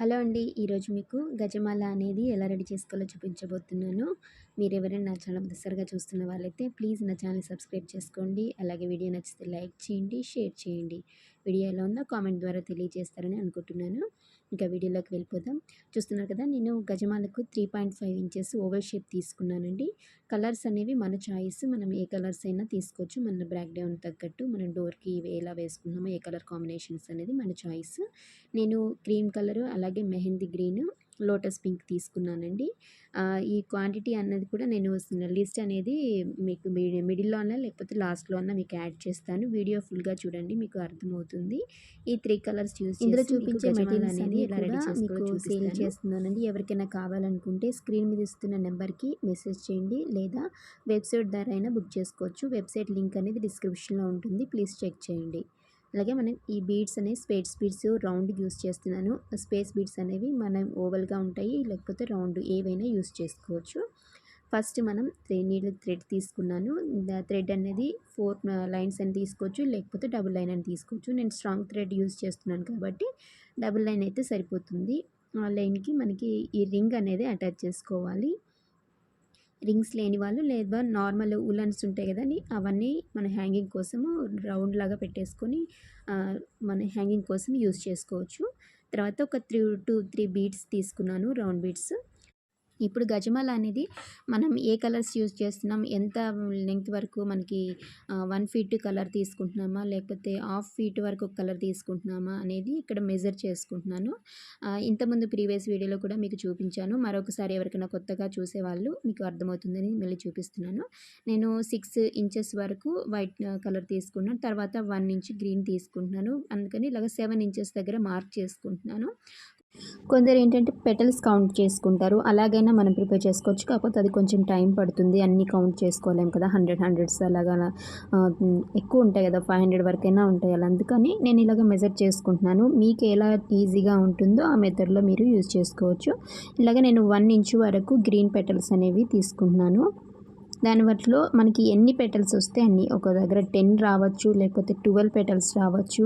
Hello అండి. ఈరోజు మీకు గజమాల అనేది ఎలా రెడీ చేసుకోవాలో చూపించబోతున్నాను. మీరెవరైనా నా ఛానల్ మొదటిసారిగా చూస్తున్న వాళ్ళైతే ప్లీజ్ నా ఛానల్ సబ్స్క్రైబ్ చేసుకోండి. అలాగే వీడియో నచ్చితే లైక్ చేయండి, షేర్ చేయండి. వీడియో ఎలా ఉందో కామెంట్ ద్వారా తెలియజేస్తారని అనుకుంటున్నాను. ఇంకా వీడియోలోకి వెళ్ళిపోదాం. చూస్తున్నారు కదా, నేను గజమాలకు 3.5 ఇంచెస్ ఓవెల్ షేప్ తీసుకున్నానండి. కలర్స్ అనేవి మన చాయిస్. మనం ఏ కలర్స్ అయినా తీసుకోవచ్చు. మన బ్యాక్‌గ్రౌండ్ తగ్గట్టు మనం డోర్‌కి ఎలా వేసుకున్నామో ఏ కలర్ కాంబినేషన్స్ అనేది మన చాయిస్. నేను క్రీమ్ కలరు, అలాగే మెహందీ గ్రీను, లోటస్ పింక్ తీసుకున్నానండి. ఈ క్వాంటిటీ అన్నది కూడా నేను లిస్ట్ అనేది మీకు మిడిల్‌లో అన్నా లేకపోతే లాస్ట్‌లో అన్నా మీకు యాడ్ చేస్తాను. వీడియో ఫుల్‌గా చూడండి, మీకు అర్థమవుతుంది. ఈ 3 కలర్స్ ఇందులో చూపించే మెటీరియల్స్ అనేది ఎలా రెడీ చేసుకోవాలో సేల్ చేస్తున్నానండి. ఎవరికైనా కావాలనుకుంటే స్క్రీన్ మీద ఇస్తున్న నెంబర్‌కి మెసేజ్ చేయండి, లేదా వెబ్‌సైట్ ద్వారా అయినా బుక్ చేసుకోవచ్చు. వెబ్‌సైట్ లింక్ అనేది డిస్క్రిప్షన్‌లో ఉంటుంది. ప్లీజ్ చెక్ చేయండి. అలాగే మనం ఈ బీడ్స్ అనేవి స్పేస్ బీడ్స్ రౌండ్ యూస్ చేస్తున్నాను. స్పేస్ బీడ్స్ అనేవి మనం ఓవల్గా ఉంటాయి, లేకపోతే రౌండ్ ఏవైనా యూస్ చేసుకోవచ్చు. ఫస్ట్ మనం నీడిల్ థ్రెడ్ తీసుకున్నాను. థ్రెడ్ అనేది 4 లైన్స్ అని తీసుకోవచ్చు, లేకపోతే డబుల్ లైన్ అని తీసుకోవచ్చు. నేను స్ట్రాంగ్ థ్రెడ్ యూస్ చేస్తున్నాను కాబట్టి డబుల్ లైన్ అయితే సరిపోతుంది. ఆ లైన్కి మనకి ఈ రింగ్ అనేది అటాచ్ చేసుకోవాలి. రింగ్స్ లేని వాళ్ళు లేదా నార్మల్ ఉలన్స్ ఉంటాయి కదండి, అవన్నీ మన హ్యాంగింగ్ కోసము రౌండ్ లాగా పెట్టేసుకొని మన హ్యాంగింగ్ కోసం యూస్ చేసుకోవచ్చు. తర్వాత ఒక 3 బీడ్స్ తీసుకున్నాను, రౌండ్ బీడ్స్. ఇప్పుడు గజమాల అనేది మనం ఏ కలర్స్ యూజ్ చేస్తున్నాం, ఎంత లెంగ్త్ వరకు మనకి 1 ఫీట్ కలర్ తీసుకుంటున్నామా, లేకపోతే హాఫ్ ఫీట్ వరకు ఒక కలర్ తీసుకుంటున్నామా అనేది ఇక్కడ మెజర్ చేసుకుంటున్నాను. ఇంతకుముందు ప్రీవియస్ వీడియోలో కూడా మీకు చూపించాను. మరొకసారి ఎవరికైనా కొత్తగా చూసేవాళ్ళు మీకు అర్థమవుతుందని మళ్ళీ చూపిస్తున్నాను. నేను 6 ఇంచెస్ వరకు వైట్ కలర్ తీసుకున్నాను. తర్వాత 1 ఇంచ్ గ్రీన్ తీసుకుంటున్నాను. అందుకని ఇలాగ 7 ఇంచెస్ దగ్గర మార్క్ చేసుకుంటున్నాను. కొందరు ఏంటంటే పెటల్స్ కౌంట్ చేసుకుంటారు. అలాగైనా మనం ప్రిపేర్ చేసుకోవచ్చు. కాకపోతే అది కొంచెం టైం పడుతుంది. అన్నీ కౌంట్ చేసుకోలేము కదా, హండ్రెడ్స్ అలాగా ఎక్కువ ఉంటాయి కదా, 500 వరకైనా ఉంటాయి అలా. అందుకని నేను ఇలాగ మెజర్ చేసుకుంటున్నాను. మీకు ఎలా ఈజీగా ఉంటుందో ఆ మెథడ్లో మీరు యూజ్ చేసుకోవచ్చు. ఇలాగ నేను 1 ఇంచ్ వరకు గ్రీన్ పెటల్స్ అనేవి తీసుకుంటున్నాను. దాని బట్లో మనకి ఎన్ని పెటల్స్ వస్తే అన్ని, ఒక దగ్గర 10 రావచ్చు, లేకపోతే 12 పెటల్స్ రావచ్చు.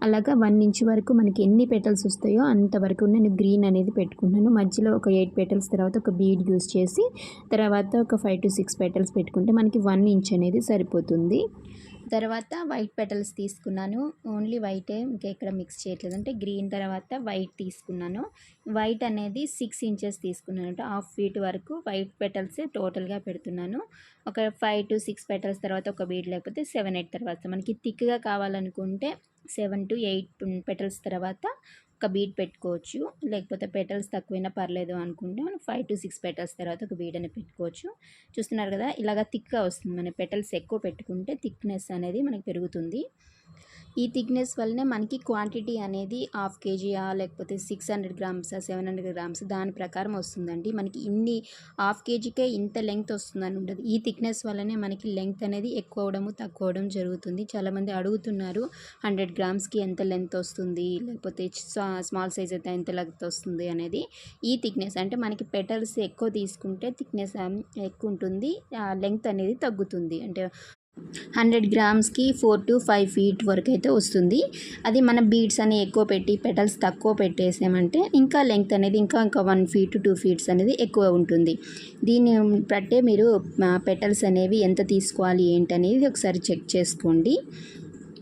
అలాగా 1 ఇంచ్ వరకు మనకి ఎన్ని పెటల్స్ వస్తాయో అంతవరకు నేను గ్రీన్ అనేది పెట్టుకున్నాను. మధ్యలో ఒక 8 పెటల్స్, తర్వాత ఒక బీడ్ యూస్ చేసి తర్వాత ఒక 5 to 6 పెటల్స్ పెట్టుకుంటే మనకి 1 ఇంచ్ అనేది సరిపోతుంది. తర్వాత వైట్ పెటల్స్ తీసుకున్నాను. ఓన్లీ వైటే, ఇంకా ఇక్కడ మిక్స్ చేయట్లేదు. అంటే గ్రీన్ తర్వాత వైట్ తీసుకున్నాను. వైట్ అనేది 6 ఇంచెస్ తీసుకున్నాను. అంటే హాఫ్ ఫీట్ వరకు వైట్ పెటల్స్ టోటల్గా పెడుతున్నాను. ఒక 5 to 6 పెటల్స్ తర్వాత ఒక బీడ్, లేకపోతే 7, 8 తర్వాత మనకి థిక్గా కావాలనుకుంటే 7 to 8 పెటల్స్ తర్వాత ఒక బీడ్ పెట్టుకోవచ్చు. లేకపోతే పెటల్స్ తక్కువైనా పర్లేదు అనుకుంటే మనం 5 to 6 పెటల్స్ తర్వాత ఒక బీడ్ అని పెట్టుకోవచ్చు. చూస్తున్నారు కదా, ఇలాగ థిక్గా వస్తుంది. మన పెటల్స్ ఎక్కువ పెట్టుకుంటే థిక్నెస్ అనేది మనకు పెరుగుతుంది. ఈ థిక్నెస్ వల్లనే మనకి క్వాంటిటీ అనేది హాఫ్ కేజీయా, లేకపోతే 600 గ్రామ్సా, 700 గ్రామ్స్ దాని ప్రకారం వస్తుందండి. మనకి ఇన్ని హాఫ్ కేజీకే ఇంత లెంగ్త్ వస్తుందని ఉండదు. ఈ థిక్నెస్ వల్లనే మనకి లెంగ్త్ అనేది ఎక్కువ అవడము తక్కువ అవడం జరుగుతుంది. చాలామంది అడుగుతున్నారు 100 గ్రామ్స్కి ఎంత లెంగ్త్ వస్తుంది, లేకపోతే స్మాల్ సైజ్ అయితే ఎంత లెంగ్త్ వస్తుంది అనేది. ఈ థిక్నెస్ అంటే మనకి పెటల్స్ ఎక్కువ తీసుకుంటే థిక్నెస్ ఎక్కువ ఉంటుంది, లెంగ్త్ అనేది తగ్గుతుంది. అంటే 100 గ్రామ్స్కి 4 to 5 feet వరకు అయితే వస్తుంది. అది మన బీడ్స్ అని ఎక్కువ పెట్టి పెటల్స్ తక్కువ పెట్టేసామంటే ఇంకా లెంగ్త్ అనేది ఇంకా 1 feet to 2 feet అనేది ఎక్కువ ఉంటుంది. దీన్ని బట్టే మీరు పెటల్స్ అనేవి ఎంత తీసుకోవాలి ఏంటనేది ఒకసారి చెక్ చేసుకోండి.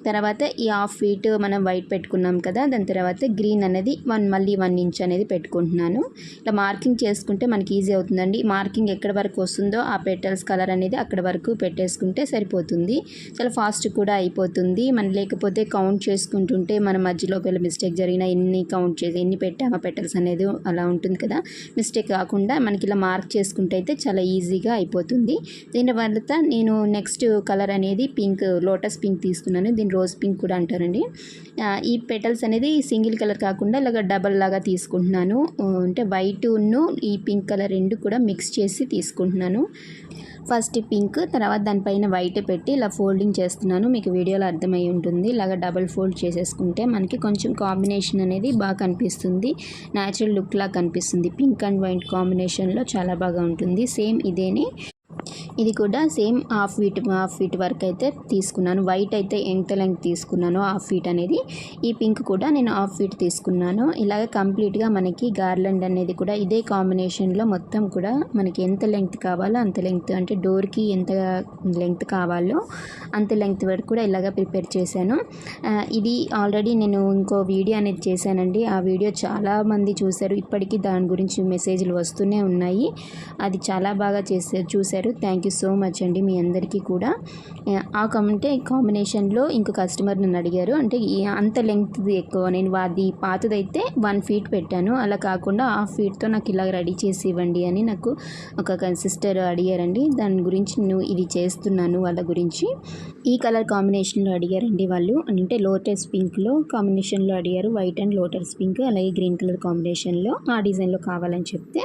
తర్వాత ఈ హాఫ్ ఫీట్ మనం వైట్ పెట్టుకున్నాం కదా, దాని తర్వాత గ్రీన్ అనేది మళ్ళీ 1 ఇంచ్ అనేది పెట్టుకుంటున్నాను. ఇలా మార్కింగ్ చేసుకుంటే మనకి ఈజీ అవుతుందండి. మార్కింగ్ ఎక్కడ వరకు వస్తుందో ఆ పెటల్స్ కలర్ అనేది అక్కడ వరకు పెట్టేసుకుంటే సరిపోతుంది. చాలా ఫాస్ట్ కూడా అయిపోతుంది. మనం లేకపోతే కౌంట్ చేసుకుంటుంటే మన మధ్యలో ఒకవేళ మిస్టేక్ జరిగినా ఎన్ని కౌంట్ చేసి ఎన్ని పెట్టామా పెటల్స్ అనేది అలా ఉంటుంది కదా, మిస్టేక్ కాకుండా మనకి ఇలా మార్క్ చేసుకుంటే అయితే చాలా ఈజీగా అయిపోతుంది. దీని వల్ల నేను నెక్స్ట్ కలర్ అనేది పింక్, లోటస్ పింక్ తీసుకున్నాను. దీని రోజ్ పింక్ కూడా అంటారండి. ఈ పెటల్స్ అనేది సింగిల్ కలర్ కాకుండా ఇలాగ డబల్ లాగా తీసుకుంటున్నాను. అంటే వైట్ను ఈ పింక్ కలర్ రెండు కూడా మిక్స్ చేసి తీసుకుంటున్నాను. ఫస్ట్ పింక్, తర్వాత దానిపైన వైట్ పెట్టి ఇలా ఫోల్డింగ్ చేస్తున్నాను. మీకు వీడియోలో అర్థమై ఉంటుంది. ఇలాగ డబల్ ఫోల్డ్ చేసేసుకుంటే మనకి కొంచెం కాంబినేషన్ అనేది బాగా కనిపిస్తుంది. న్యాచురల్ లుక్ లాగా కనిపిస్తుంది. పింక్ అండ్ వైట్ కాంబినేషన్లో చాలా బాగా ఉంటుంది. సేమ్ ఇదేని ఇది కూడా సేమ్ హాఫ్ ఫీట్ వరకు అయితే తీసుకున్నాను. వైట్ అయితే ఎంత లెంగ్త్ తీసుకున్నానో హాఫ్ ఫీట్ అనేది, ఈ పింక్ కూడా నేను హాఫ్ ఫీట్ తీసుకున్నాను. ఇలాగ కంప్లీట్గా మనకి గార్లెండ్ అనేది కూడా ఇదే కాంబినేషన్లో మొత్తం కూడా మనకి ఎంత లెంగ్త్ కావాలో అంత లెంగ్త్, అంటే డోర్కి ఎంత లెంగ్త్ కావాలో అంత లెంగ్త్ వరకు కూడా ఇలాగ ప్రిపేర్ చేశాను. ఇది ఆల్రెడీ నేను ఇంకో వీడియో అనేది చేశానండి. ఆ వీడియో చాలామంది చూశారు. ఇప్పటికీ దాని గురించి మెసేజ్లు వస్తూనే ఉన్నాయి. అది చాలా బాగా చూశారు. థ్యాంక్ యూ సో మచ్ అండి మీ అందరికీ కూడా. అంటే కాంబినేషన్లో ఇంకో కస్టమర్ నన్ను అడిగారు, అంటే అంత లెంగ్త్ ఎక్కువ, నేను అది పాతదైతే 1 ఫీట్ పెట్టాను, అలా కాకుండా హాఫ్ ఫీట్తో నాకు ఇలా రెడీ చేసి ఇవ్వండి అని నాకు ఒక సిస్టర్ అడిగారండి. దాని గురించి నేను ఇది చేస్తున్నాను వాళ్ళ గురించి. ఈ కలర్ కాంబినేషన్లో అడిగారండి వాళ్ళు, అంటే లోటస్ పింక్లో కాంబినేషన్లో అడిగారు. వైట్ అండ్ లోటస్ పింక్ అలాగే గ్రీన్ కలర్ కాంబినేషన్లో ఆ డిజైన్లో కావాలని చెప్తే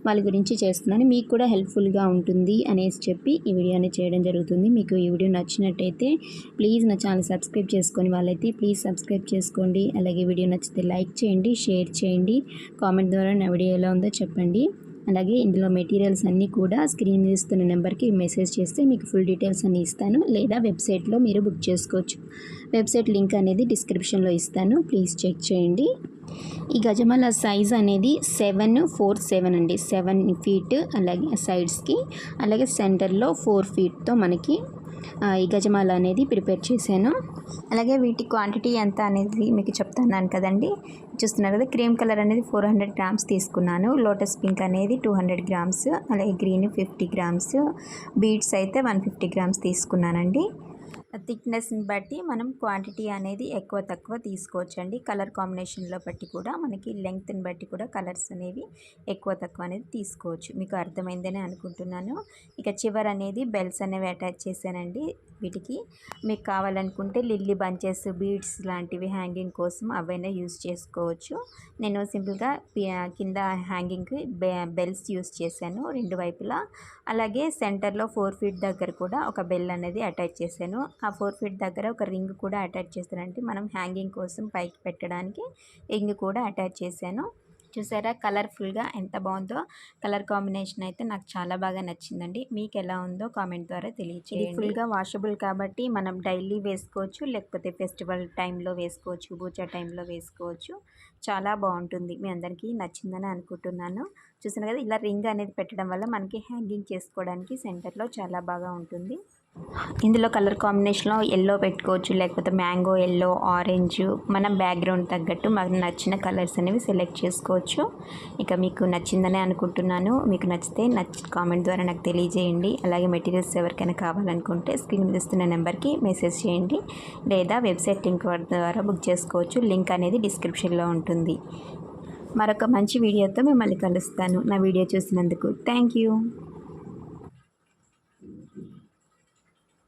వాళ్ళ గురించి చేస్తున్నాను. మీకు కూడా హెల్ప్ఫుల్గా ఉంటుంది అనేసి చెప్పి ఈ వీడియోని చేయడం జరుగుతుంది. మీకు ఈ వీడియో నచ్చినట్టయితే ప్లీజ్ నా ఛానల్ సబ్స్క్రైబ్ చేసుకొని వాళ్ళైతే ప్లీజ్ సబ్స్క్రైబ్ చేసుకోండి. అలాగే వీడియో నచ్చితే లైక్ చేయండి, షేర్ చేయండి, కామెంట్ ద్వారా నా వీడియో ఎలా ఉందో చెప్పండి. అలాగే ఇందులో మెటీరియల్స్ అన్నీ కూడా స్క్రీన్ మీద ఇస్తున్న నెంబర్కి మెసేజ్ చేస్తే మీకు ఫుల్ డీటెయిల్స్ అన్నీ ఇస్తాను, లేదా వెబ్సైట్లో మీరు బుక్ చేసుకోవచ్చు. వెబ్సైట్ లింక్ అనేది డిస్క్రిప్షన్లో ఇస్తాను, ప్లీజ్ చెక్ చేయండి. ఈ గజమాల సైజ్ అనేది 747 అండి, 7 ఫీట్ అలాగే సైడ్స్కి, అలాగే సెంటర్లో 4 ఫీట్తో మనకి ఈ గజమాల అనేది ప్రిపేర్ చేశాను. అలాగే వీటి క్వాంటిటీ ఎంత అనేది మీకు చెప్తున్నాను కదండి. చూస్తున్నారు కదా, క్రీమ్ కలర్ అనేది 400 గ్రామ్స్ తీసుకున్నాను, లోటస్ పింక్ అనేది 200 గ్రామ్స్, అలాగే గ్రీన్ 50 గ్రామ్స్, బీడ్స్ అయితే 150 గ్రామ్స్ తీసుకున్నానండి. థిక్నెస్ని బట్టి మనం క్వాంటిటీ అనేది ఎక్కువ తక్కువ తీసుకోవచ్చండి. కలర్ కాంబినేషన్లో బట్టి కూడా మనకి లెంగ్త్ని బట్టి కూడా కలర్స్ అనేవి ఎక్కువ తక్కువ అనేది తీసుకోవచ్చు. మీకు అర్థమైందని అనుకుంటున్నాను. ఇక చివర అనేది బెల్స్ అనేవి అటాచ్ చేశానండి. వీటికి మీకు కావాలనుకుంటే లిల్లీ బంచెస్, బీడ్స్ లాంటివి హ్యాంగింగ్ కోసం అవైనా యూజ్ చేసుకోవచ్చు. నేను సింపుల్గా కింద హ్యాంగింగ్కి బెల్స్ యూజ్ చేశాను 2 వైపులా. అలాగే సెంటర్లో 4 ఫీట్ దగ్గర కూడా ఒక బెల్ అనేది అటాచ్ చేశాను. ఆ 4 ఫీట్ దగ్గర ఒక రింగ్ కూడా అటాచ్ చేస్తానంటే మనం హ్యాంగింగ్ కోసం పైకి పెట్టడానికి రింగ్ కూడా అటాచ్ చేశాను. చూసారా కలర్ఫుల్గా ఎంత బాగుందో. కలర్ కాంబినేషన్ అయితే నాకు చాలా బాగా నచ్చిందండి. మీకు ఎలా ఉందో కామెంట్ ద్వారా తెలియచేయండి. ఇది ఫుల్గా వాషబుల్ కాబట్టి మనం డైలీ వేసుకోవచ్చు, లేకపోతే ఫెస్టివల్ టైంలో వేసుకోవచ్చు, పూజ టైంలో వేసుకోవచ్చు. చాలా బాగుంటుంది. మీ అందరికీ నచ్చిందని అనుకుంటున్నాను. చూసారు కదా, ఇలా రింగ్ అనేది పెట్టడం వల్ల మనకి హ్యాంగింగ్ చేసుకోవడానికి సెంటర్లో చాలా బాగా ఉంటుంది. ఇందులో కలర్ కాంబినేషన్లో ఎల్లో పెట్టుకోవచ్చు, లేకపోతే మ్యాంగో ఎల్లో, ఆరెంజ్, మన బ్యాక్గ్రౌండ్ తగ్గట్టు మనకు నచ్చిన కలర్స్ అనేవి సెలెక్ట్ చేసుకోవచ్చు. ఇక మీకు నచ్చిందనే అనుకుంటున్నాను. మీకు నచ్చితే కామెంట్ ద్వారా నాకు తెలియజేయండి. అలాగే మెటీరియల్స్ ఎవరికైనా కావాలనుకుంటే స్క్రీన్ మీద ఇస్తున్న నెంబర్కి మెసేజ్ చేయండి, లేదా వెబ్సైట్ లింక్ ద్వారా బుక్ చేసుకోవచ్చు. లింక్ అనేది డిస్క్రిప్షన్లో ఉంటుంది. మరొక మంచి వీడియోతో మిమ్మల్ని కలుస్తాను. నా వీడియో చూసినందుకు థ్యాంక్ యూ.